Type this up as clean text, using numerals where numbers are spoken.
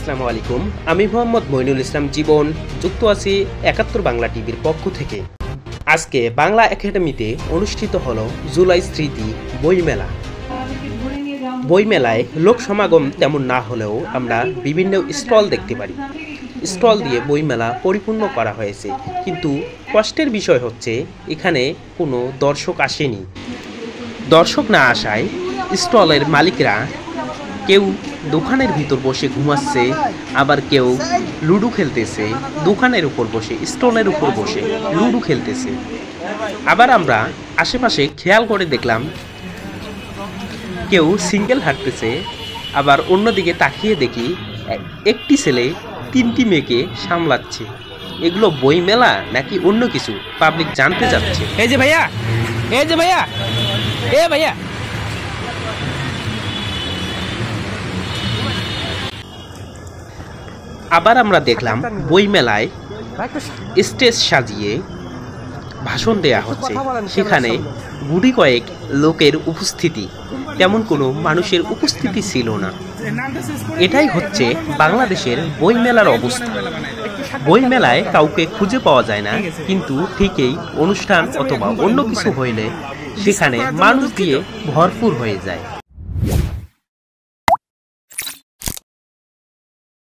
আসসালামু আলাইকুম। আমি মোহাম্মদ মইনুল ইসলাম জীবন, যুক্ত আছি ৭১ বাংলা টিভির পক্ষ থেকে। আজকে বাংলা একাডেমিতে অনুষ্ঠিত হলো জুলাই স্মৃতি বইমেলা। বইমেলায় লোক সমাগম তেমন না হলেও আমরা বিভিন্ন স্টল দেখতে পারি। স্টল দিয়ে বইমেলা পরিপূর্ণ করা হয়েছে, কিন্তু কষ্টের বিষয় হচ্ছে এখানে কোনো দর্শক আসেনি। দর্শক না আসায় স্টলের মালিকরা কেউ দোকানের ভিতর বসে ঘুমাচ্ছে, আবার কেউ লুডো খেলতেছে, দোকানের উপর বসে স্টলের উপর বসে লুডো খেলতেছে। আবার আমরা আশেপাশে খেয়াল করে দেখলাম কেউ সিঙ্গেল হাঁটতেছে, আবার অন্যদিকে তাকিয়ে দেখি একটি ছেলে ৩টি মেয়েকে সামলাচ্ছে। এগুলো বই মেলা নাকি অন্য কিছু, পাবলিক জানতে চাচ্ছে। এই যে ভাইয়া, এই যে ভাইয়া, এ ভাইয়া। আবার আমরা দেখলাম বইমেলায় স্টেজ সাজিয়ে ভাষণ দেয়া হচ্ছে, সেখানে গুটি কয়েক লোকের উপস্থিতি, তেমন কোনো মানুষের উপস্থিতি ছিল না। এটাই হচ্ছে বাংলাদেশের বইমেলার অবস্থা। বইমেলায় কাউকে খুঁজে পাওয়া যায় না, কিন্তু ঠিকই অনুষ্ঠান অথবা অন্য কিছু হইলে সেখানে মানুষ দিয়ে ভরপুর হয়ে যায়।